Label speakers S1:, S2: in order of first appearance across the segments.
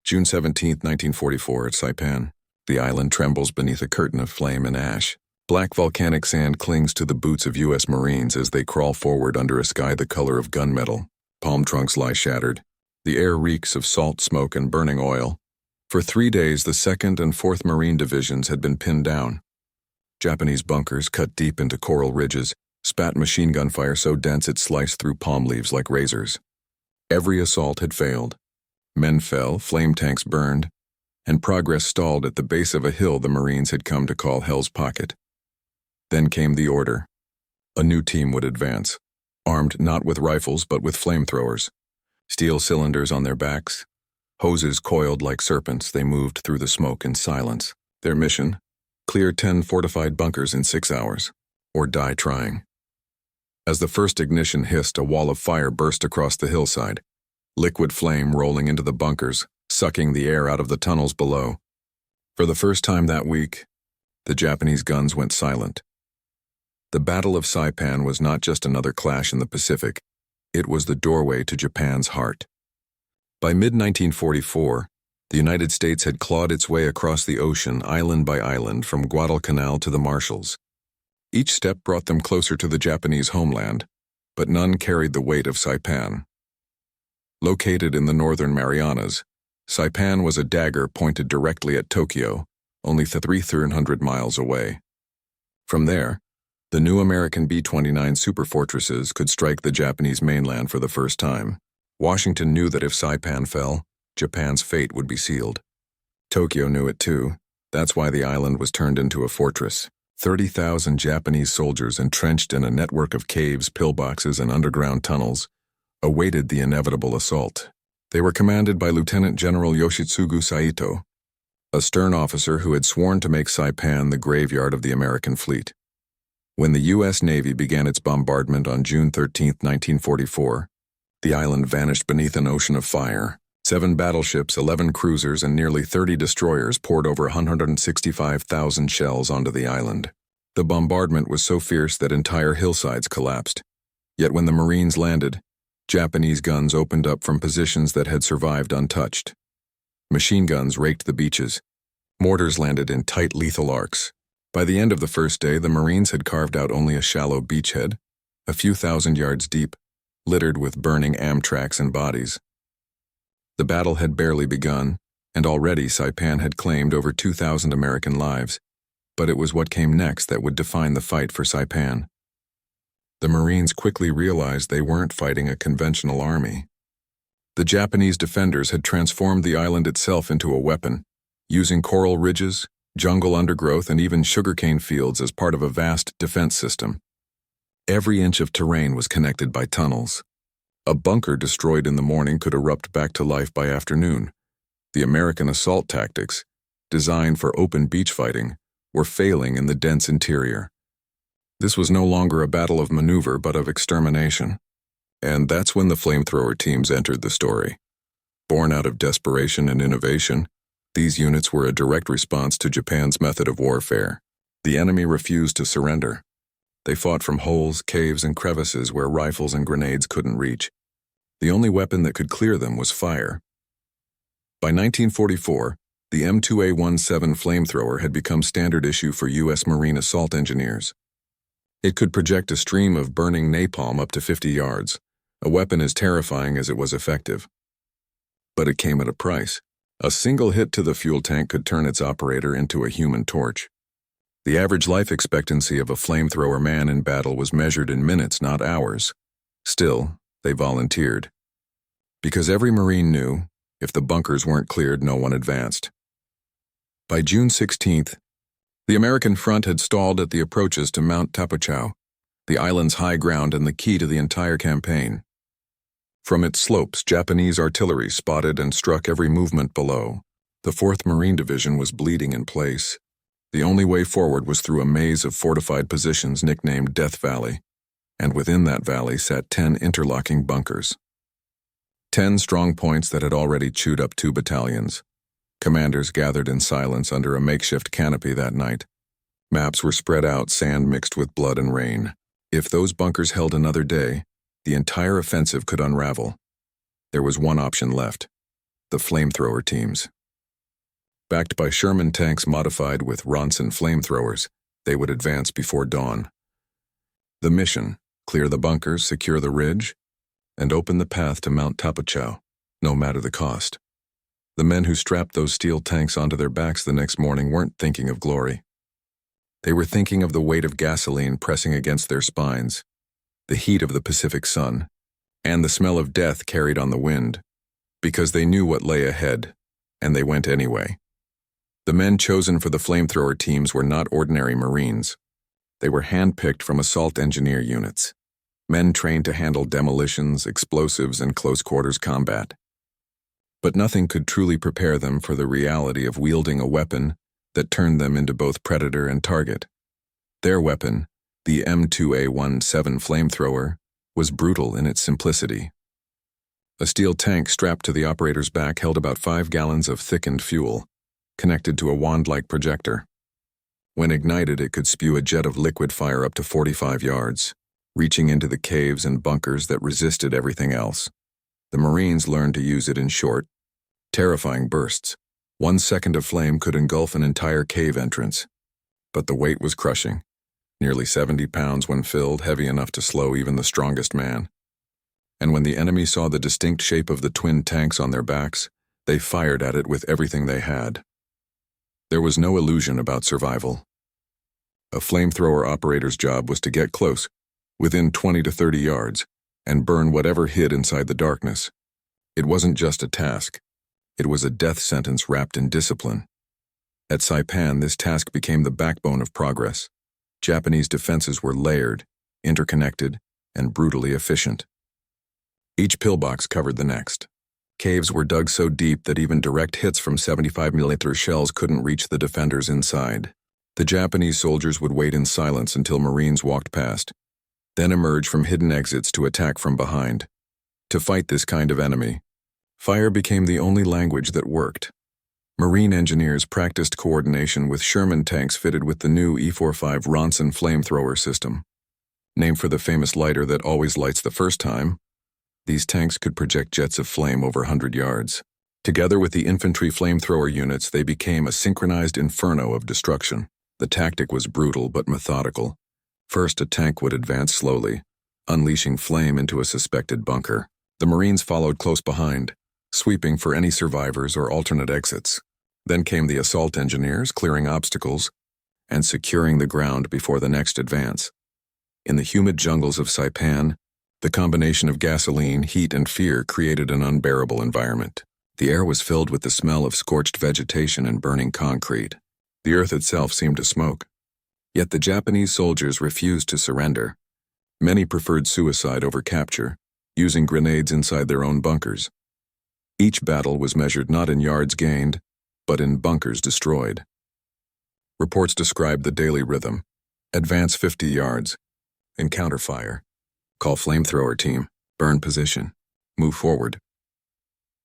S1: June 17, 1944, at Saipan. The island trembles beneath a curtain of flame and ash. Black volcanic sand clings to the boots of U.S. Marines as they crawl forward under a sky the color of gunmetal. Palm trunks lie shattered. The air reeks of salt, smoke, and burning oil. For 3 days, the 2nd and 4th Marine Divisions had been pinned down. Japanese bunkers, cut deep into coral ridges, spat machine gun fire so dense it sliced through palm leaves like razors. Every assault had failed. Men fell, flame tanks burned, and progress stalled at the base of a hill the Marines had come to call Hell's Pocket. Then came the order. A new team would advance, armed not with rifles but with flamethrowers. Steel cylinders on their backs, hoses coiled like serpents, they moved through the smoke in silence. Their mission? Clear 10 fortified bunkers in 6 hours, or die trying. As the first ignition hissed, a wall of fire burst across the hillside, liquid flame rolling into the bunkers, sucking the air out of the tunnels below. For the first time that week, the Japanese guns went silent. The Battle of Saipan was not just another clash in the Pacific, it was the doorway to Japan's heart. By mid-1944, the United States had clawed its way across the ocean island by island from Guadalcanal to the Marshalls. Each step brought them closer to the Japanese homeland, but none carried the weight of Saipan. Located in the northern Marianas, Saipan was a dagger pointed directly at Tokyo, only 300 miles away. From there, the new American B-29 superfortresses could strike the Japanese mainland for the first time. Washington knew that if Saipan fell, Japan's fate would be sealed. Tokyo knew it too. That's why the island was turned into a fortress. 30,000 Japanese soldiers entrenched in a network of caves, pillboxes, and underground tunnels awaited the inevitable assault. They were commanded by Lieutenant General Yoshitsugu Saito, a stern officer who had sworn to make Saipan the graveyard of the American fleet. When the U.S. Navy began its bombardment on June 13, 1944, the island vanished beneath an ocean of fire. 7 battleships, 11 cruisers, and nearly 30 destroyers poured over 165,000 shells onto the island. The bombardment was so fierce that entire hillsides collapsed. Yet when the Marines landed, Japanese guns opened up from positions that had survived untouched. Machine guns raked the beaches. Mortars landed in tight, lethal arcs. By the end of the first day, the Marines had carved out only a shallow beachhead, a few thousand yards deep, littered with burning Amtraks and bodies. The battle had barely begun, and already Saipan had claimed over 2,000 American lives, but it was what came next that would define the fight for Saipan. The Marines quickly realized they weren't fighting a conventional army. The Japanese defenders had transformed the island itself into a weapon, using coral ridges, jungle undergrowth, and even sugarcane fields as part of a vast defense system. Every inch of terrain was connected by tunnels. A bunker destroyed in the morning could erupt back to life by afternoon. The American assault tactics, designed for open beach fighting, were failing in the dense interior. This was no longer a battle of maneuver but of extermination. And that's when the flamethrower teams entered the story. Born out of desperation and innovation, these units were a direct response to Japan's method of warfare. The enemy refused to surrender. They fought from holes, caves, and crevices where rifles and grenades couldn't reach. The only weapon that could clear them was fire. By 1944, the M2A17 flamethrower had become standard issue for U.S. Marine assault engineers. It could project a stream of burning napalm up to 50 yards, a weapon as terrifying as it was effective. But it came at a price. A single hit to the fuel tank could turn its operator into a human torch. The average life expectancy of a flamethrower man in battle was measured in minutes, not hours. Still, they volunteered. Because every Marine knew, if the bunkers weren't cleared, no one advanced. By June 16th, the American front had stalled at the approaches to Mount Tapochau, the island's high ground and the key to the entire campaign. From its slopes, Japanese artillery spotted and struck every movement below. The 4th Marine Division was bleeding in place. The only way forward was through a maze of fortified positions nicknamed Death Valley, and within that valley sat 10 interlocking bunkers. 10 strong points that had already chewed up 2 battalions. Commanders gathered in silence under a makeshift canopy that night. Maps were spread out, sand mixed with blood and rain. If those bunkers held another day, the entire offensive could unravel. There was one option left: the flamethrower teams. Backed by Sherman tanks modified with Ronson flamethrowers, they would advance before dawn. The mission: clear the bunkers, secure the ridge, and open the path to Mount Tapachau, no matter the cost. The men who strapped those steel tanks onto their backs the next morning weren't thinking of glory. They were thinking of the weight of gasoline pressing against their spines, the heat of the Pacific sun, and the smell of death carried on the wind, because they knew what lay ahead, and they went anyway. The men chosen for the flamethrower teams were not ordinary Marines. They were handpicked from assault engineer units, men trained to handle demolitions, explosives, and close-quarters combat. But nothing could truly prepare them for the reality of wielding a weapon that turned them into both predator and target. Their weapon, the M2A17 flamethrower, was brutal in its simplicity. A steel tank strapped to the operator's back held about 5 gallons of thickened fuel, connected to a wand-like projector. When ignited, it could spew a jet of liquid fire up to 45 yards, reaching into the caves and bunkers that resisted everything else. The Marines learned to use it in short, terrifying bursts. 1 second of flame could engulf an entire cave entrance. But the weight was crushing. Nearly 70 pounds when filled, heavy enough to slow even the strongest man. And when the enemy saw the distinct shape of the twin tanks on their backs, they fired at it with everything they had. There was no illusion about survival. A flamethrower operator's job was to get close, within 20 to 30 yards, and burn whatever hid inside the darkness. It wasn't just a task. It was a death sentence wrapped in discipline. At Saipan, this task became the backbone of progress. Japanese defenses were layered, interconnected, and brutally efficient. Each pillbox covered the next. Caves were dug so deep that even direct hits from 75mm shells couldn't reach the defenders inside. The Japanese soldiers would wait in silence until Marines walked past, then emerge from hidden exits to attack from behind. To fight this kind of enemy, fire became the only language that worked. Marine engineers practiced coordination with Sherman tanks fitted with the new E45 Ronson flamethrower system. Named for the famous lighter that always lights the first time, these tanks could project jets of flame over 100 yards. Together with the infantry flamethrower units, they became a synchronized inferno of destruction. The tactic was brutal but methodical. First, a tank would advance slowly, unleashing flame into a suspected bunker. The Marines followed close behind, sweeping for any survivors or alternate exits. Then came the assault engineers, clearing obstacles and securing the ground before the next advance. In the humid jungles of Saipan, the combination of gasoline, heat, and fear created an unbearable environment. The air was filled with the smell of scorched vegetation and burning concrete. The earth itself seemed to smoke. Yet the Japanese soldiers refused to surrender. Many preferred suicide over capture, using grenades inside their own bunkers. Each battle was measured not in yards gained, but in bunkers destroyed. Reports described the daily rhythm: advance 50 yards, encounter fire, call flamethrower team, burn position, move forward.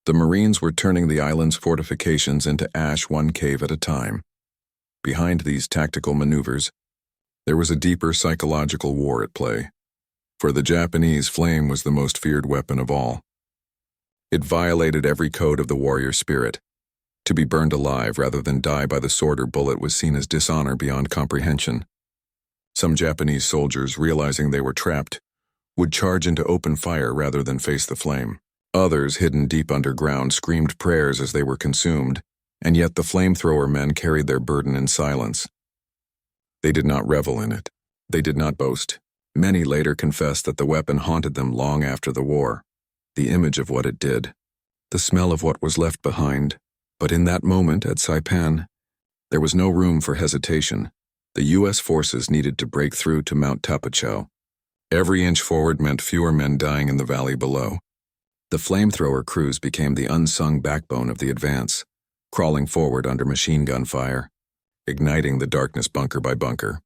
S1: The Marines were turning the island's fortifications into ash, one cave at a time. Behind these tactical maneuvers, there was a deeper psychological war at play. For the Japanese, flame was the most feared weapon of all. It violated every code of the warrior spirit. To be burned alive rather than die by the sword or bullet was seen as dishonor beyond comprehension. Some Japanese soldiers, realizing they were trapped, would charge into open fire rather than face the flame. Others, hidden deep underground, screamed prayers as they were consumed, and yet the flamethrower men carried their burden in silence. They did not revel in it. They did not boast. Many later confessed that the weapon haunted them long after the war. The image of what it did, the smell of what was left behind. But in that moment at Saipan, there was no room for hesitation. The U.S. forces needed to break through to Mount Tapachau. Every inch forward meant fewer men dying in the valley below. The flamethrower crews became the unsung backbone of the advance, crawling forward under machine gun fire, igniting the darkness bunker by bunker.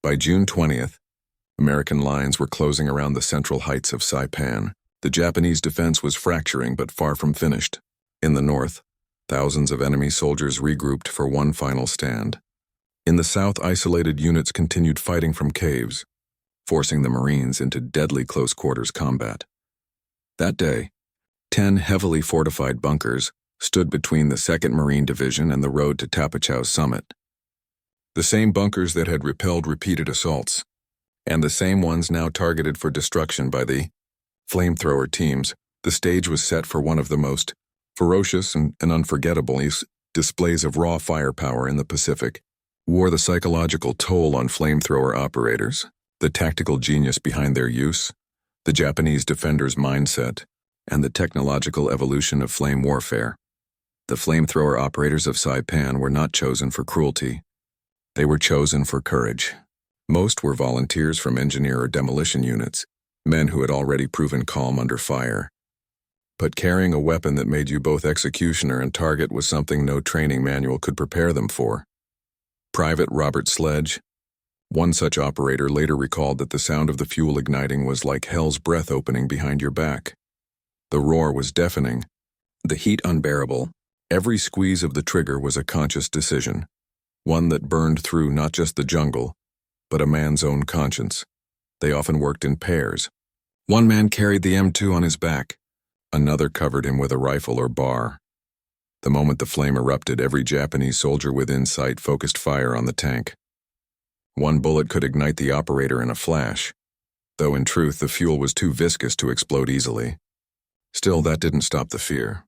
S1: By June 20th, American lines were closing around the central heights of Saipan. The Japanese defense was fracturing but far from finished. In the north, thousands of enemy soldiers regrouped for one final stand. In the south, isolated units continued fighting from caves, forcing the Marines into deadly close-quarters combat. That day, 10 heavily fortified bunkers, stood between the 2nd Marine Division and the road to Tapachau's summit. The same bunkers that had repelled repeated assaults, and the same ones now targeted for destruction by the flamethrower teams. The stage was set for one of the most ferocious and unforgettable displays of raw firepower in the Pacific. War. The psychological toll on flamethrower operators, the tactical genius behind their use, the Japanese defender's mindset, and the technological evolution of flame warfare. The flamethrower operators of Saipan were not chosen for cruelty. They were chosen for courage. Most were volunteers from engineer or demolition units, men who had already proven calm under fire. But carrying a weapon that made you both executioner and target was something no training manual could prepare them for. Private Robert Sledge, one such operator, later recalled that the sound of the fuel igniting was like hell's breath opening behind your back. The roar was deafening, the heat unbearable. Every squeeze of the trigger was a conscious decision, one that burned through not just the jungle, but a man's own conscience. They often worked in pairs. One man carried the M2 on his back, another covered him with a rifle or bar. The moment the flame erupted, every Japanese soldier within sight focused fire on the tank. One bullet could ignite the operator in a flash, though in truth the fuel was too viscous to explode easily. Still, that didn't stop the fear.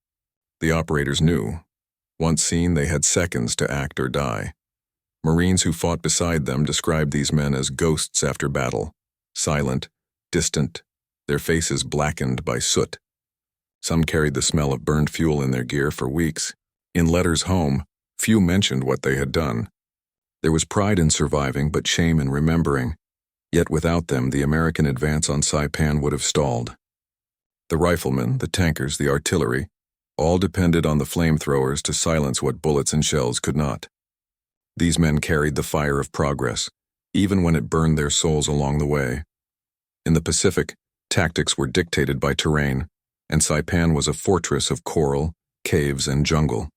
S1: The operators knew. Once seen, they had seconds to act or die. Marines who fought beside them described these men as ghosts after battle, silent, distant, their faces blackened by soot. Some carried the smell of burned fuel in their gear for weeks. In letters home, few mentioned what they had done. There was pride in surviving, but shame in remembering. Yet without them, the American advance on Saipan would have stalled. The riflemen, the tankers, the artillery, all depended on the flamethrowers to silence what bullets and shells could not. These men carried the fire of progress, even when it burned their souls along the way. In the Pacific, tactics were dictated by terrain, and Saipan was a fortress of coral, caves, and jungle.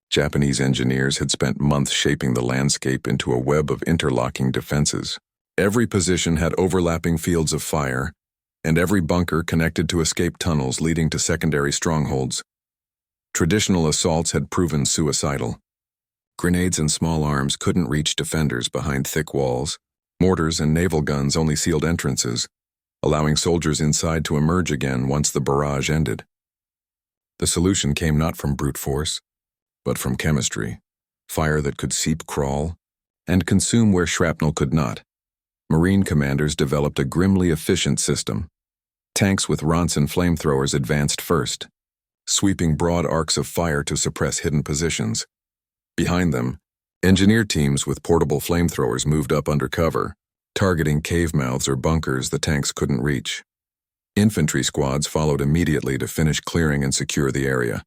S1: Japanese engineers had spent months shaping the landscape into a web of interlocking defenses. Every position had overlapping fields of fire, and every bunker connected to escape tunnels leading to secondary strongholds. Traditional assaults had proven suicidal. Grenades and small arms couldn't reach defenders behind thick walls. Mortars and naval guns only sealed entrances, allowing soldiers inside to emerge again once the barrage ended. The solution came not from brute force, but from chemistry, fire that could seep, crawl, and consume where shrapnel could not. Marine commanders developed a grimly efficient system. Tanks with Ronson flamethrowers advanced first, sweeping broad arcs of fire to suppress hidden positions. Behind them, engineer teams with portable flamethrowers moved up under cover, targeting cave mouths or bunkers the tanks couldn't reach. Infantry squads followed immediately to finish clearing and secure the area.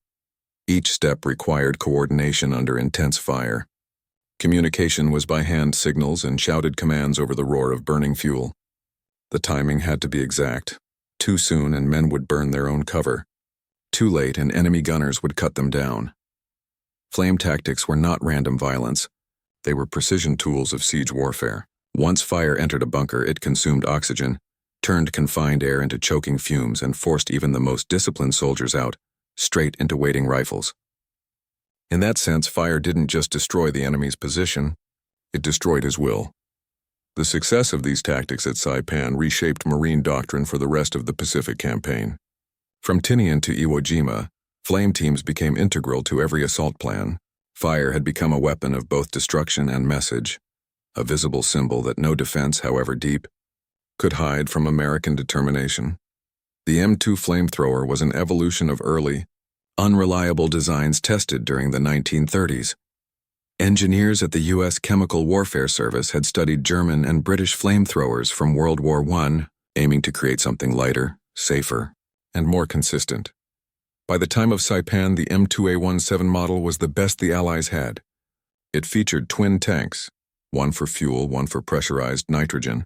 S1: Each step required coordination under intense fire. Communication was by hand signals and shouted commands over the roar of burning fuel. The timing had to be exact. Too soon and men would burn their own cover. Too late and enemy gunners would cut them down. Flame tactics were not random violence. They were precision tools of siege warfare. Once fire entered a bunker, it consumed oxygen, turned confined air into choking fumes, and forced even the most disciplined soldiers out, straight into waiting rifles. In that sense, fire didn't just destroy the enemy's position, it destroyed his will. The success of these tactics at Saipan reshaped Marine doctrine for the rest of the Pacific campaign. From Tinian to Iwo Jima, flame teams became integral to every assault plan. Fire had become a weapon of both destruction and message, a visible symbol that no defense, however deep, could hide from American determination. The M2 flamethrower was an evolution of early, unreliable designs tested during the 1930s. Engineers at the U.S. Chemical Warfare Service had studied German and British flamethrowers from World War I, aiming to create something lighter, safer, and more consistent. By the time of Saipan, the M2A17 model was the best the Allies had. It featured twin tanks, one for fuel, one for pressurized nitrogen,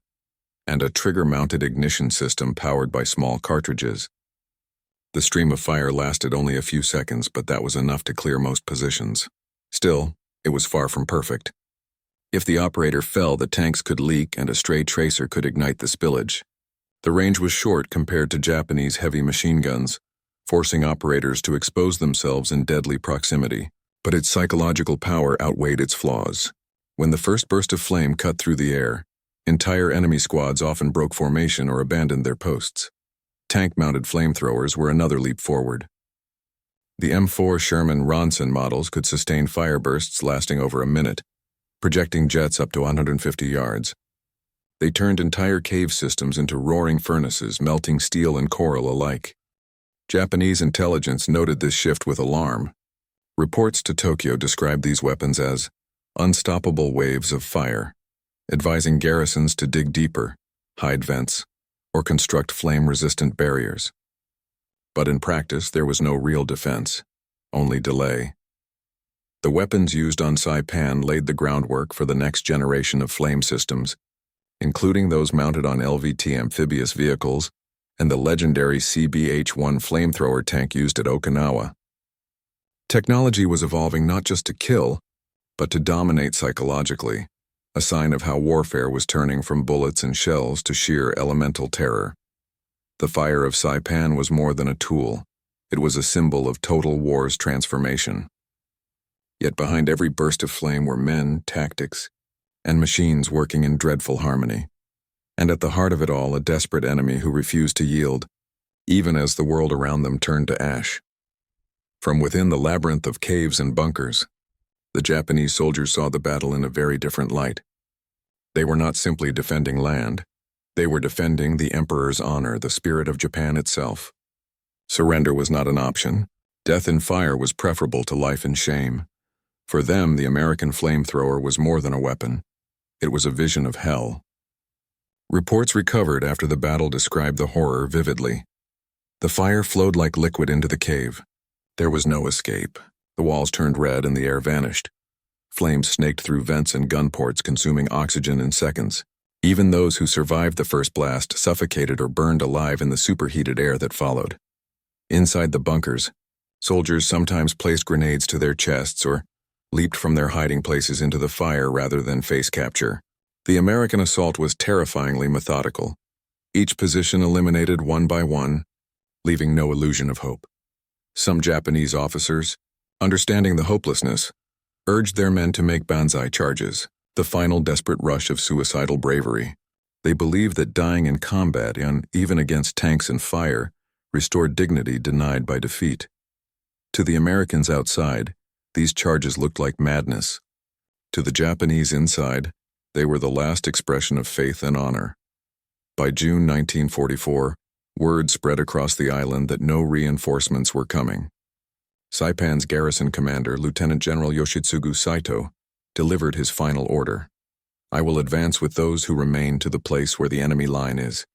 S1: and a trigger-mounted ignition system powered by small cartridges. The stream of fire lasted only a few seconds, but that was enough to clear most positions. Still, it was far from perfect. If the operator fell, the tanks could leak and a stray tracer could ignite the spillage. The range was short compared to Japanese heavy machine guns, forcing operators to expose themselves in deadly proximity. But its psychological power outweighed its flaws. When the first burst of flame cut through the air, entire enemy squads often broke formation or abandoned their posts. Tank-mounted flamethrowers were another leap forward. The M4 Sherman Ronson models could sustain fire bursts lasting over a minute, projecting jets up to 150 yards. They turned entire cave systems into roaring furnaces, melting steel and coral alike. Japanese intelligence noted this shift with alarm. Reports to Tokyo described these weapons as unstoppable waves of fire, advising garrisons to dig deeper, hide vents, or construct flame-resistant barriers. But in practice, there was no real defense, only delay. The weapons used on Saipan laid the groundwork for the next generation of flame systems, including those mounted on LVT amphibious vehicles and the legendary CBH-1 flamethrower tank used at Okinawa. Technology was evolving not just to kill, but to dominate psychologically, a sign of how warfare was turning from bullets and shells to sheer elemental terror. The fire of Saipan was more than a tool. It was a symbol of total war's transformation. Yet behind every burst of flame were men, tactics, and machines working in dreadful harmony. And at the heart of it all, a desperate enemy who refused to yield, even as the world around them turned to ash. From within the labyrinth of caves and bunkers, the Japanese soldiers saw the battle in a very different light. They were not simply defending land. They were defending the Emperor's honor, the spirit of Japan itself. Surrender was not an option. Death in fire was preferable to life in shame. For them, the American flamethrower was more than a weapon. It was a vision of hell. Reports recovered after the battle described the horror vividly. The fire flowed like liquid into the cave. There was no escape. The walls turned red and the air vanished. Flames snaked through vents and gun ports, consuming oxygen in seconds. Even those who survived the first blast suffocated or burned alive in the superheated air that followed. Inside the bunkers, soldiers sometimes placed grenades to their chests or leaped from their hiding places into the fire rather than face capture. The American assault was terrifyingly methodical. Each position eliminated one by one, leaving no illusion of hope. Some Japanese officers, understanding the hopelessness, urged their men to make banzai charges, the final desperate rush of suicidal bravery. They believed that dying in combat, and even against tanks and fire, restored dignity denied by defeat. To the Americans outside, these charges looked like madness. To the Japanese inside, they were the last expression of faith and honor. By June 1944, word spread across the island that no reinforcements were coming. Saipan's garrison commander, Lieutenant General Yoshitsugu Saito, delivered his final order. "I will advance with those who remain to the place where the enemy line is.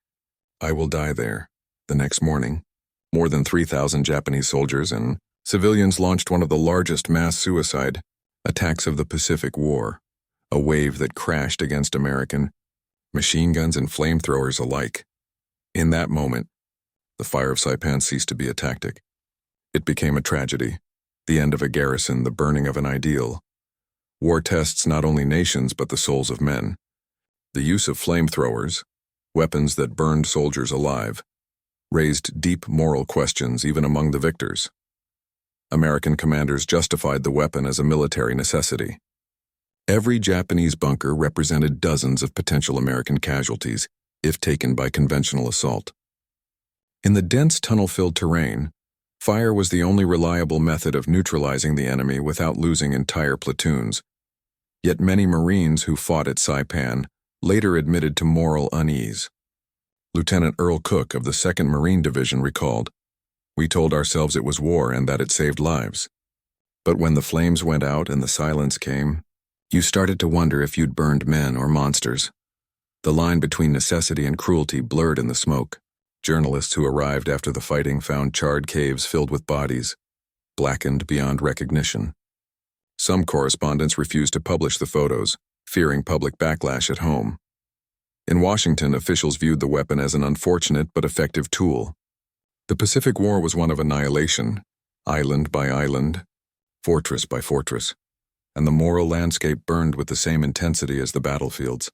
S1: I will die there." The next morning, more than 3,000 Japanese soldiers and civilians launched one of the largest mass suicide attacks of the Pacific War, a wave that crashed against American machine guns and flamethrowers alike. In that moment, the fire of Saipan ceased to be a tactic. It became a tragedy, the end of a garrison, the burning of an ideal. War tests not only nations but the souls of men. The use of flamethrowers, weapons that burned soldiers alive, raised deep moral questions even among the victors. American commanders justified the weapon as a military necessity. Every Japanese bunker represented dozens of potential American casualties if taken by conventional assault. In the dense tunnel-filled terrain, fire was the only reliable method of neutralizing the enemy without losing entire platoons. Yet many Marines who fought at Saipan later admitted to moral unease. Lieutenant Earl Cook of the 2nd Marine Division recalled, "We told ourselves it was war and that it saved lives. But when the flames went out and the silence came, you started to wonder if you'd burned men or monsters." The line between necessity and cruelty blurred in the smoke. Journalists who arrived after the fighting found charred caves filled with bodies, blackened beyond recognition. Some correspondents refused to publish the photos, fearing public backlash at home. In Washington, officials viewed the weapon as an unfortunate but effective tool. The Pacific War was one of annihilation, island by island, fortress by fortress, and the moral landscape burned with the same intensity as the battlefields.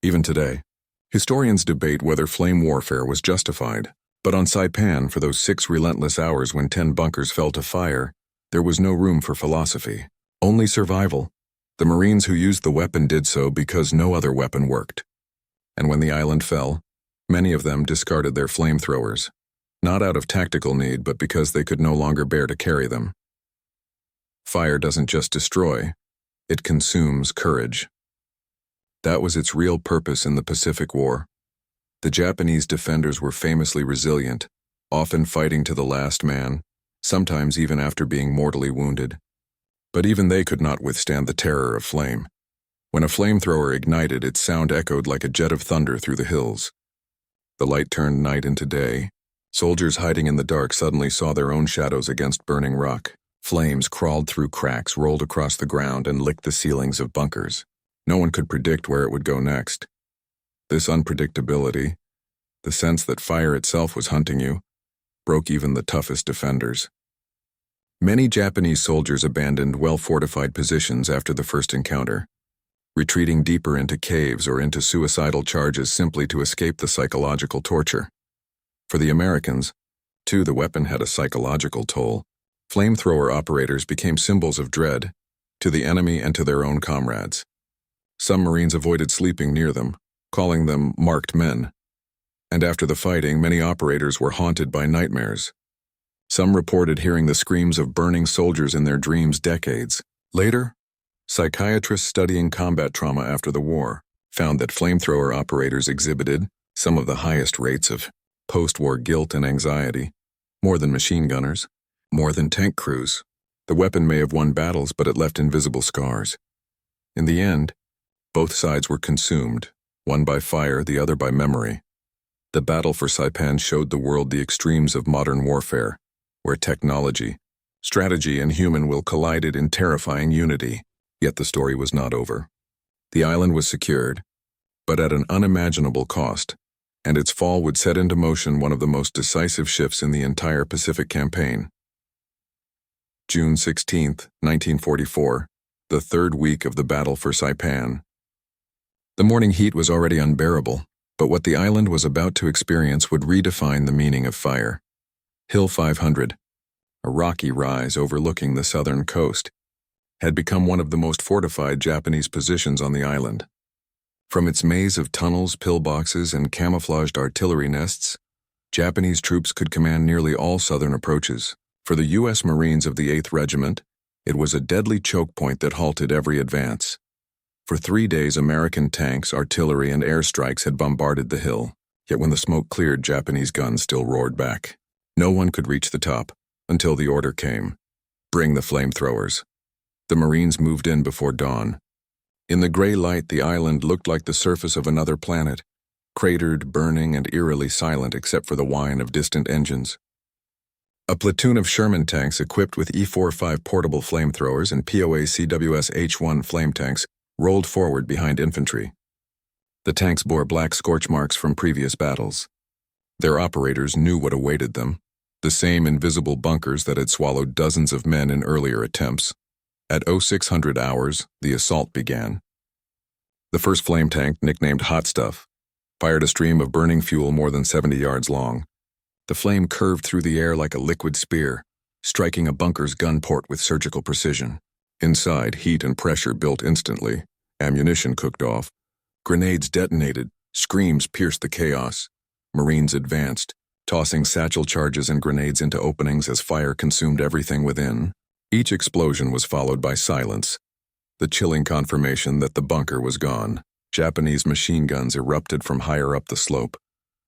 S1: Even today, historians debate whether flame warfare was justified, But on Saipan, for those 6 relentless hours when 10 bunkers fell to fire, there was no room for philosophy. Only survival. The Marines who used the weapon did so because no other weapon worked. And when the island fell, many of them discarded their flamethrowers, not out of tactical need, but because they could no longer bear to carry them. Fire doesn't just destroy, it consumes courage. That was its real purpose in the Pacific War. The Japanese defenders were famously resilient, often fighting to the last man, sometimes even after being mortally wounded. But even they could not withstand the terror of flame. When a flamethrower ignited, its sound echoed like a jet of thunder through the hills. The light turned night into day. Soldiers hiding in the dark suddenly saw their own shadows against burning rock. Flames crawled through cracks, rolled across the ground, and licked the ceilings of bunkers. No one could predict where it would go next. This unpredictability, the sense that fire itself was hunting you, broke even the toughest defenders. Many Japanese soldiers abandoned well-fortified positions after the first encounter, retreating deeper into caves or into suicidal charges simply to escape the psychological torture. For the Americans, too, the weapon had a psychological toll. Flamethrower operators became symbols of dread, to the enemy and to their own comrades. Some Marines avoided sleeping near them, calling them marked men. And after the fighting, many operators were haunted by nightmares. Some reported hearing the screams of burning soldiers in their dreams decades later. Psychiatrists studying combat trauma after the war found that flamethrower operators exhibited some of the highest rates of post-war guilt and anxiety, more than machine gunners, more than tank crews. The weapon may have won battles, but it left invisible scars. In the end, both sides were consumed, one by fire, the other by memory. The battle for Saipan showed the world the extremes of modern warfare, where technology, strategy, and human will collided in terrifying unity. Yet the story was not over. The island was secured, but at an unimaginable cost, and its fall would set into motion one of the most decisive shifts in the entire Pacific campaign. June 16, 1944, the third week of the Battle for Saipan. The morning heat was already unbearable, but what the island was about to experience would redefine the meaning of fire. Hill 500, a rocky rise overlooking the southern coast, had become one of the most fortified Japanese positions on the island. From its maze of tunnels, pillboxes, and camouflaged artillery nests, Japanese troops could command nearly all southern approaches. For the U.S. Marines of the 8th Regiment, it was a deadly choke point that halted every advance. For 3 days, American tanks, artillery, and airstrikes had bombarded the hill, yet when the smoke cleared, Japanese guns still roared back. No one could reach the top until the order came: bring the flamethrowers. The Marines moved in before dawn. In the gray light, the island looked like the surface of another planet, cratered, burning, and eerily silent except for the whine of distant engines. A platoon of Sherman tanks equipped with E-45 portable flamethrowers and POA CWS H-1 flame tanks rolled forward behind infantry. The tanks bore black scorch marks from previous battles. Their operators knew what awaited them, the same invisible bunkers that had swallowed dozens of men in earlier attempts. At 0600 hours, the assault began. The first flame tank, nicknamed Hot Stuff, fired a stream of burning fuel more than 70 yards long. The flame curved through the air like a liquid spear, striking a bunker's gun port with surgical precision. Inside, heat and pressure built instantly. Ammunition cooked off. Grenades detonated. Screams pierced the chaos. Marines advanced, tossing satchel charges and grenades into openings as fire consumed everything within. Each explosion was followed by silence, the chilling confirmation that the bunker was gone. Japanese machine guns erupted from higher up the slope,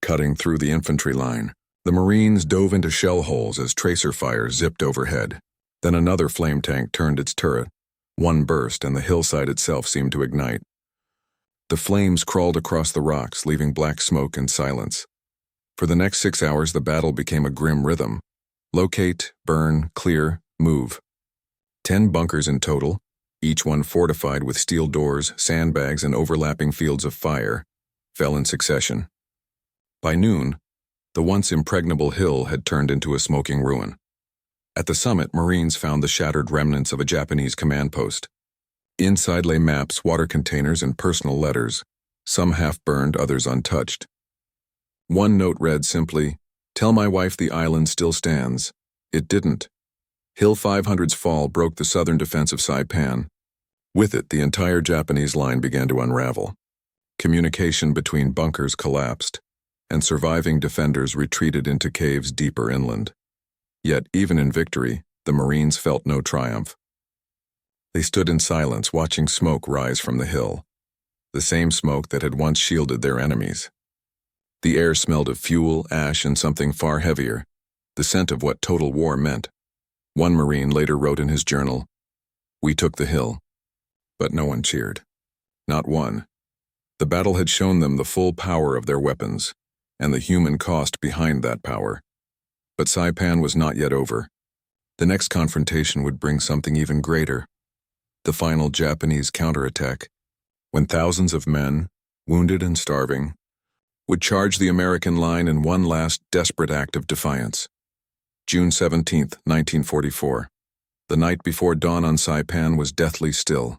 S1: cutting through the infantry line. The Marines dove into shell holes as tracer fire zipped overhead. Then another flame tank turned its turret. One burst, and the hillside itself seemed to ignite. The flames crawled across the rocks, leaving black smoke and silence. For the next 6 hours, the battle became a grim rhythm. Locate, burn, clear, move. 10 bunkers in total, each one fortified with steel doors, sandbags, and overlapping fields of fire, fell in succession. By noon, the once impregnable hill had turned into a smoking ruin. At the summit, Marines found the shattered remnants of a Japanese command post. Inside lay maps, water containers, and personal letters, some half-burned, others untouched. One note read simply, Tell my wife the island still stands. It didn't. Hill 500's fall broke the southern defense of Saipan. With it, the entire Japanese line began to unravel. Communication between bunkers collapsed, and surviving defenders retreated into caves deeper inland. Yet, even in victory, the Marines felt no triumph. They stood in silence, watching smoke rise from the hill, the same smoke that had once shielded their enemies. The air smelled of fuel, ash, and something far heavier, the scent of what total war meant. One Marine later wrote in his journal, "We took the hill." But no one cheered. Not one. The battle had shown them the full power of their weapons, and the human cost behind that power. But Saipan was not yet over. The next confrontation would bring something even greater. The final Japanese counterattack, when thousands of men, wounded and starving, would charge the American line in one last desperate act of defiance. June 17, 1944. The night before dawn on Saipan was deathly still.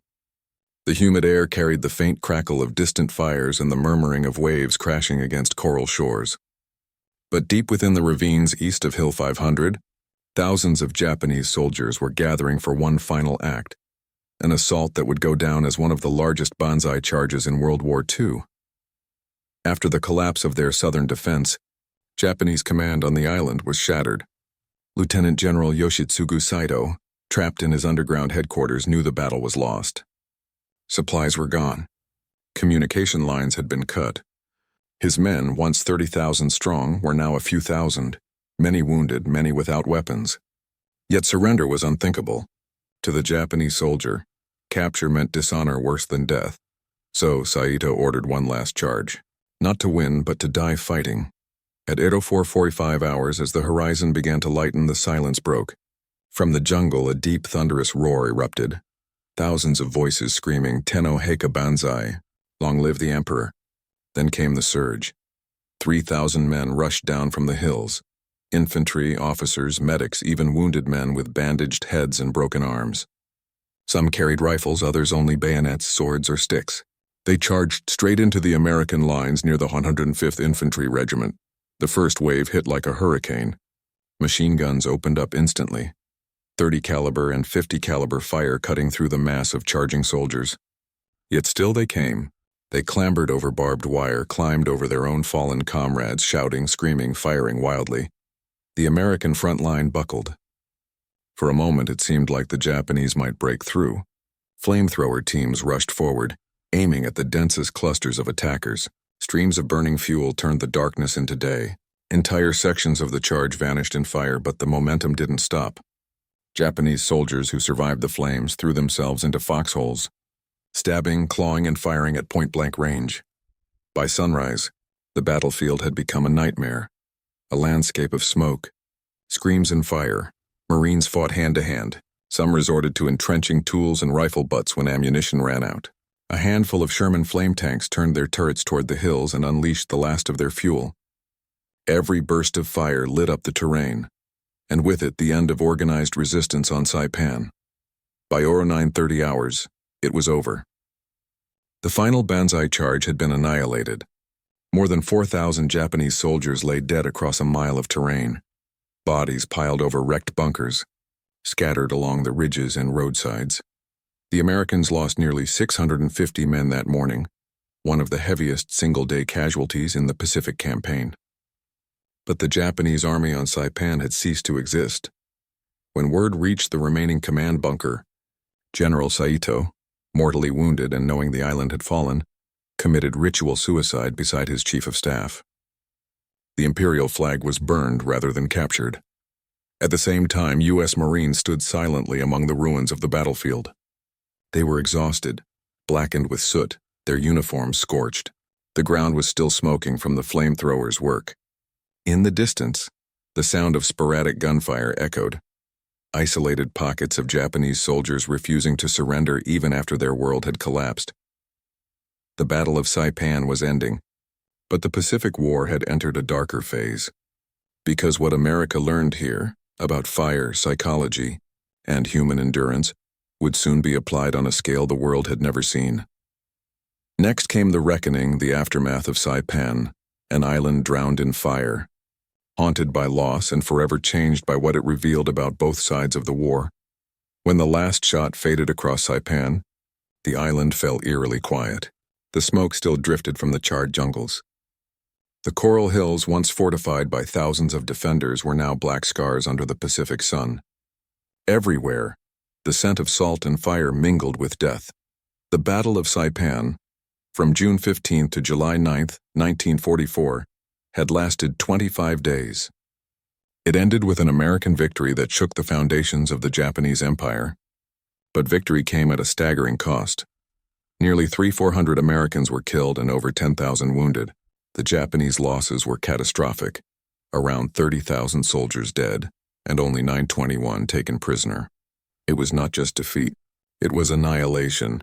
S1: The humid air carried the faint crackle of distant fires and the murmuring of waves crashing against coral shores. But deep within the ravines east of Hill 500, thousands of Japanese soldiers were gathering for one final act, an assault that would go down as one of the largest banzai charges in World War II. After the collapse of their southern defense, Japanese command on the island was shattered. Lieutenant General Yoshitsugu Saito, trapped in his underground headquarters, knew the battle was lost. Supplies were gone. Communication lines had been cut. His men, once 30,000 strong, were now a few thousand, many wounded, many without weapons. Yet surrender was unthinkable. To the Japanese soldier, capture meant dishonor worse than death. So Saito ordered one last charge. Not to win, but to die fighting. At 8:04:45 hours, as the horizon began to lighten, the silence broke. From the jungle, a deep, thunderous roar erupted. Thousands of voices screaming, "Tenno Heika Banzai, long live the Emperor." Then came the surge. 3,000 men rushed down from the hills. Infantry, officers, medics, even wounded men with bandaged heads and broken arms. Some carried rifles, others only bayonets, swords, or sticks. They charged straight into the American lines near the 105th Infantry Regiment. The first wave hit like a hurricane. Machine guns opened up instantly. 30 caliber and 50 caliber fire cutting through the mass of charging soldiers. Yet still they came. They clambered over barbed wire, climbed over their own fallen comrades, shouting, screaming, firing wildly. The American front line buckled. For a moment it seemed like the Japanese might break through. Flamethrower teams rushed forward, aiming at the densest clusters of attackers. Streams of burning fuel turned the darkness into day. Entire sections of the charge vanished in fire, but the momentum didn't stop. Japanese soldiers who survived the flames threw themselves into foxholes, stabbing, clawing, and firing at point-blank range. By sunrise, the battlefield had become a nightmare, a landscape of smoke, screams and fire. Marines fought hand-to-hand. Some resorted to entrenching tools and rifle butts when ammunition ran out. A handful of Sherman flame tanks turned their turrets toward the hills and unleashed the last of their fuel. Every burst of fire lit up the terrain, and with it the end of organized resistance on Saipan. By 09:30 hours, it was over. The final banzai charge had been annihilated. More than 4,000 Japanese soldiers lay dead across a mile of terrain, bodies piled over wrecked bunkers, scattered along the ridges and roadsides. The Americans lost nearly 650 men that morning, one of the heaviest single-day casualties in the Pacific Campaign. But the Japanese army on Saipan had ceased to exist. When word reached the remaining command bunker, General Saito, mortally wounded and knowing the island had fallen, committed ritual suicide beside his chief of staff. The Imperial flag was burned rather than captured. At the same time, U.S. Marines stood silently among the ruins of the battlefield. They were exhausted, blackened with soot, their uniforms scorched. The ground was still smoking from the flamethrowers' work. In the distance, the sound of sporadic gunfire echoed. Isolated pockets of Japanese soldiers refusing to surrender even after their world had collapsed. The Battle of Saipan was ending, but the Pacific War had entered a darker phase. Because what America learned here about fire, psychology, and human endurance would soon be applied on a scale the world had never seen. Next came the reckoning, the aftermath of Saipan, an island drowned in fire. haunted by loss and forever changed by what it revealed about both sides of the war. When the last shot faded across Saipan, the island fell eerily quiet. The smoke still drifted from the charred jungles. The coral hills, once fortified by thousands of defenders, were now black scars under the Pacific sun. Everywhere, the scent of salt and fire mingled with death. The Battle of Saipan, from June 15 to July 9, 1944, had lasted 25 days. It ended with an American victory that shook the foundations of the Japanese Empire. But victory came at a staggering cost. Nearly 400 Americans were killed and over 10,000 wounded. The Japanese losses were catastrophic, around 30,000 soldiers dead, and only 921 taken prisoner. It was not just defeat, it was annihilation.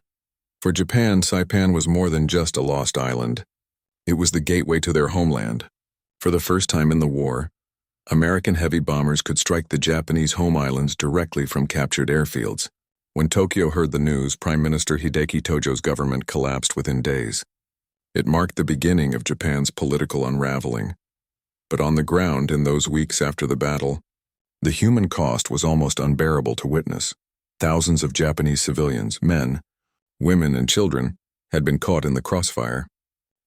S1: For Japan, Saipan was more than just a lost island. It was the gateway to their homeland. For the first time in the war, American heavy bombers could strike the Japanese home islands directly from captured airfields. When Tokyo heard the news, Prime Minister Hideki Tojo's government collapsed within days. It marked the beginning of Japan's political unraveling. But on the ground, in those weeks after the battle, the human cost was almost unbearable to witness. Thousands of Japanese civilians, men, women, and children, had been caught in the crossfire.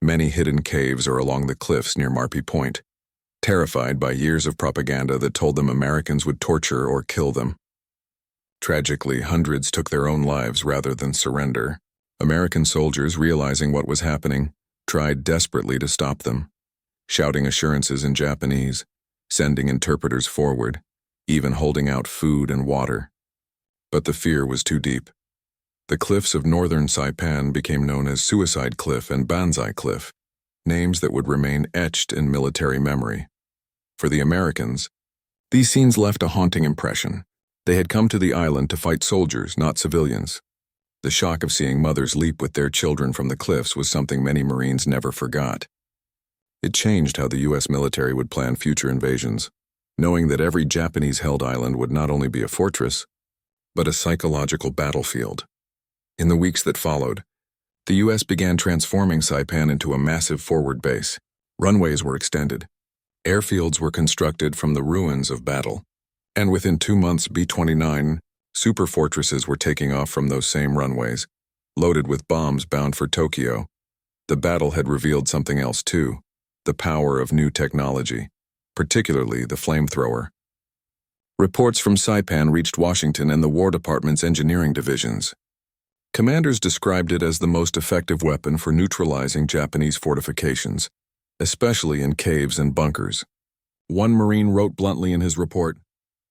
S1: Many hid in caves or along the cliffs near Marpi Point, terrified by years of propaganda that told them Americans would torture or kill them. Tragically, hundreds took their own lives rather than surrender. American soldiers, realizing what was happening, tried desperately to stop them, shouting assurances in Japanese, sending interpreters forward, even holding out food and water. But the fear was too deep. The cliffs of northern Saipan became known as Suicide Cliff and Banzai Cliff, names that would remain etched in military memory. For the Americans, these scenes left a haunting impression. They had come to the island to fight soldiers, not civilians. The shock of seeing mothers leap with their children from the cliffs was something many Marines never forgot. It changed how the U.S. military would plan future invasions, knowing that every Japanese-held island would not only be a fortress, but a psychological battlefield. In the weeks that followed, the U.S. began transforming Saipan into a massive forward base. Runways were extended. Airfields were constructed from the ruins of battle. And within 2 months, B-29 super fortresses were taking off from those same runways, loaded with bombs bound for Tokyo. The battle had revealed something else too, the power of new technology, particularly the flamethrower. Reports from Saipan reached Washington and the War Department's engineering divisions. Commanders described it as the most effective weapon for neutralizing Japanese fortifications, especially in caves and bunkers. One Marine wrote bluntly in his report,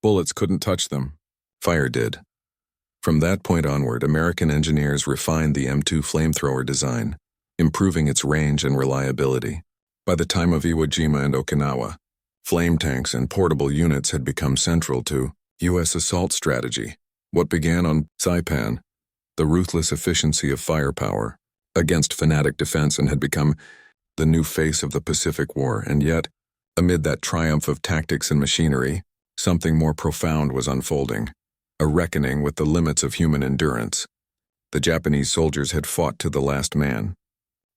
S1: "Bullets couldn't touch them. Fire did." From that point onward, American engineers refined the M2 flamethrower design, improving its range and reliability. By the time of Iwo Jima and Okinawa, flame tanks and portable units had become central to U.S. assault strategy. What began on Saipan, the ruthless efficiency of firepower against fanatic defense, and had become the new face of the Pacific War. And yet, amid that triumph of tactics and machinery, something more profound was unfolding, a reckoning with the limits of human endurance. The Japanese soldiers had fought to the last man.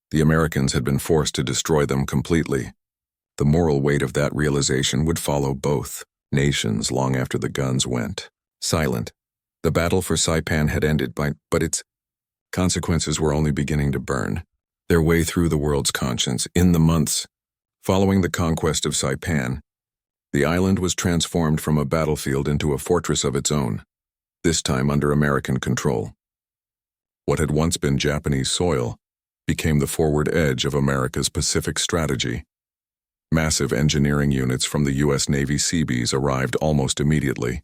S1: The Americans had been forced to destroy them completely. The moral weight of that realization would follow both nations long after the guns went silent. The battle for Saipan had ended, but its consequences were only beginning to burn their way through the world's conscience. In the months following the conquest of Saipan, the island was transformed from a battlefield into a fortress of its own, this time under American control. What had once been Japanese soil became the forward edge of America's Pacific strategy. Massive engineering units from the U.S. Navy Seabees arrived almost immediately.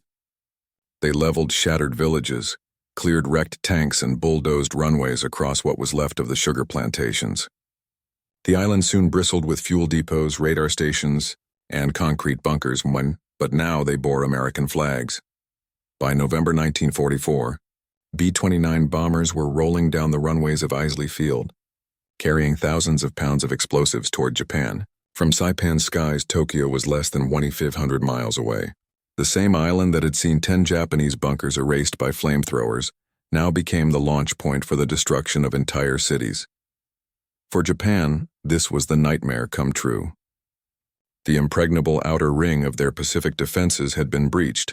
S1: They leveled shattered villages, cleared wrecked tanks, and bulldozed runways across what was left of the sugar plantations. The island soon bristled with fuel depots, radar stations, and concrete bunkers, but now they bore American flags. By November 1944, B-29 bombers were rolling down the runways of Isley Field, carrying thousands of pounds of explosives toward Japan. From Saipan's skies, Tokyo was less than 2,500 miles away. The same island that had seen 10 Japanese bunkers erased by flamethrowers now became the launch point for the destruction of entire cities. For Japan, this was the nightmare come true. The impregnable outer ring of their Pacific defenses had been breached,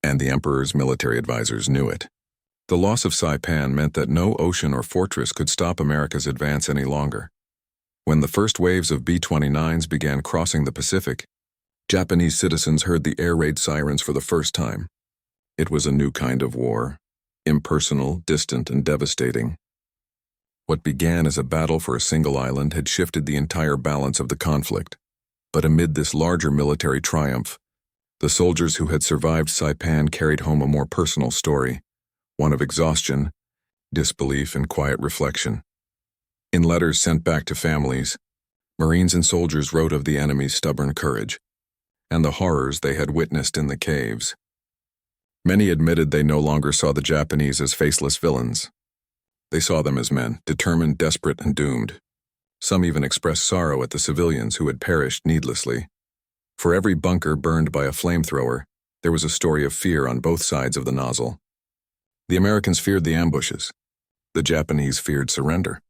S1: and the Emperor's military advisors knew it. The loss of Saipan meant that no ocean or fortress could stop America's advance any longer. When the first waves of B-29s began crossing the Pacific, Japanese citizens heard the air raid sirens for the first time. It was a new kind of war, impersonal, distant, and devastating. What began as a battle for a single island had shifted the entire balance of the conflict. But amid this larger military triumph, the soldiers who had survived Saipan carried home a more personal story, one of exhaustion, disbelief, and quiet reflection. In letters sent back to families, Marines and soldiers wrote of the enemy's stubborn courage and the horrors they had witnessed in the caves. Many admitted they no longer saw the Japanese as faceless villains. They saw them as men, determined, desperate, and doomed. Some even expressed sorrow at the civilians who had perished needlessly. For every bunker burned by a flamethrower, there was a story of fear on both sides of the nozzle. The Americans feared the ambushes. The Japanese feared surrender.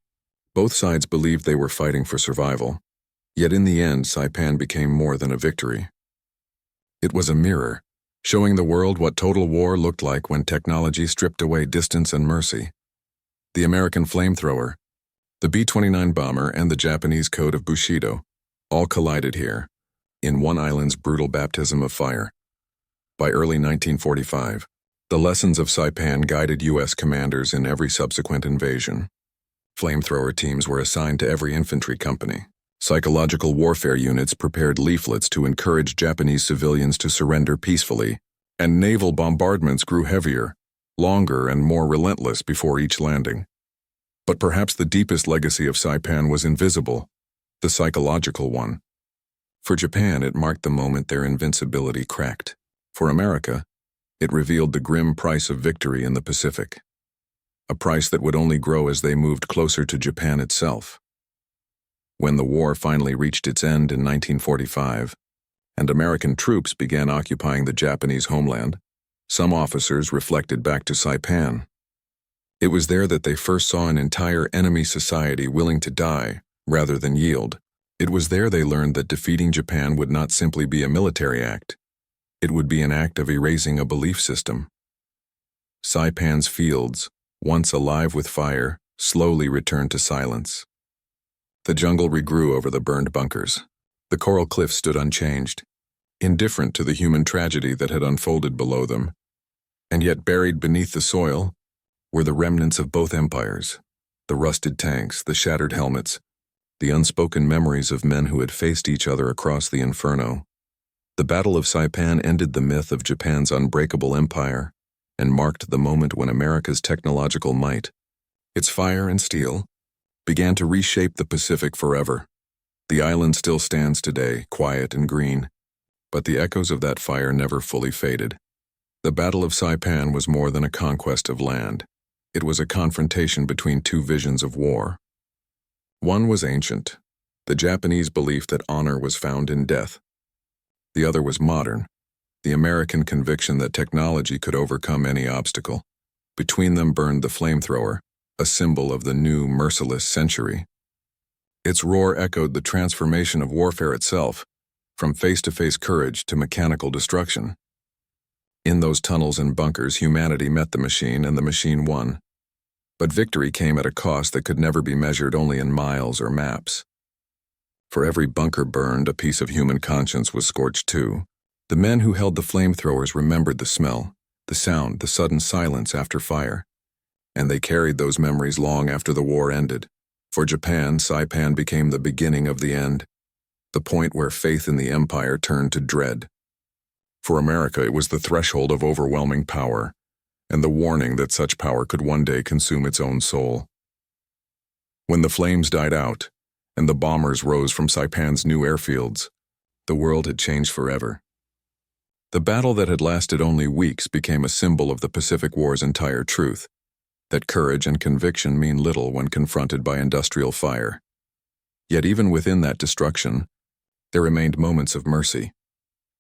S1: Both sides believed they were fighting for survival. Yet in the end, Saipan became more than a victory. It was a mirror, showing the world what total war looked like when technology stripped away distance and mercy. The American flamethrower, the B-29 bomber, and the Japanese code of Bushido all collided here, in one island's brutal baptism of fire. By early 1945, the lessons of Saipan guided U.S. commanders in every subsequent invasion. Flamethrower teams were assigned to every infantry company. Psychological warfare units prepared leaflets to encourage Japanese civilians to surrender peacefully, and naval bombardments grew heavier, longer, and more relentless before each landing. But perhaps the deepest legacy of Saipan was invisible, the psychological one. For Japan, it marked the moment their invincibility cracked. For America, it revealed the grim price of victory in the Pacific, a price that would only grow as they moved closer to Japan itself. When the war finally reached its end in 1945, and American troops began occupying the Japanese homeland, some officers reflected back to Saipan. It was there that they first saw an entire enemy society willing to die rather than yield. It was there they learned that defeating Japan would not simply be a military act. It would be an act of erasing a belief system. Saipan's fields, once alive with fire, slowly returned to silence. The jungle regrew over the burned bunkers. The coral cliffs stood unchanged, indifferent to the human tragedy that had unfolded below them. And yet buried beneath the soil were the remnants of both empires, the rusted tanks, the shattered helmets, the unspoken memories of men who had faced each other across the inferno. The Battle of Saipan ended the myth of Japan's unbreakable empire and marked the moment when America's technological might, its fire and steel, began to reshape the Pacific forever. The island still stands today, quiet and green, but the echoes of that fire never fully faded. The Battle of Saipan was more than a conquest of land. It was a confrontation between two visions of war. One was ancient, the Japanese belief that honor was found in death. The other was modern, the American conviction that technology could overcome any obstacle. Between them burned the flamethrower, a symbol of the new, merciless century. Its roar echoed the transformation of warfare itself, from face-to-face courage to mechanical destruction. In those tunnels and bunkers, humanity met the machine, and the machine won. But victory came at a cost that could never be measured only in miles or maps. For every bunker burned, a piece of human conscience was scorched too. The men who held the flamethrowers remembered the smell, the sound, the sudden silence after fire. And they carried those memories long after the war ended. For Japan, Saipan became the beginning of the end, the point where faith in the empire turned to dread. For America, it was the threshold of overwhelming power, and the warning that such power could one day consume its own soul. When the flames died out, and the bombers rose from Saipan's new airfields, the world had changed forever. The battle that had lasted only weeks became a symbol of the Pacific War's entire truth, that courage and conviction mean little when confronted by industrial fire. Yet even within that destruction, there remained moments of mercy.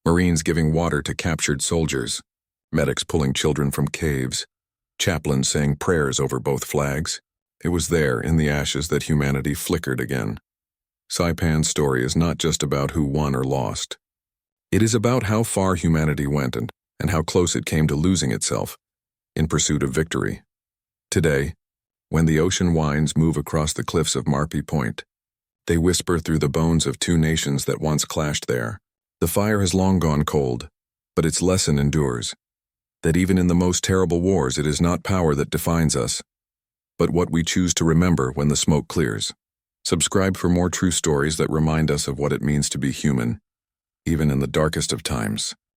S1: Marines giving water to captured soldiers, medics pulling children from caves, chaplains saying prayers over both flags. It was there, in the ashes, that humanity flickered again. Saipan's story is not just about who won or lost. It is about how far humanity went and how close it came to losing itself in pursuit of victory. Today, when the ocean winds move across the cliffs of Marpi Point, they whisper through the bones of two nations that once clashed there. The fire has long gone cold, but its lesson endures, that even in the most terrible wars it is not power that defines us, but what we choose to remember when the smoke clears. Subscribe for more true stories that remind us of what it means to be human, even in the darkest of times.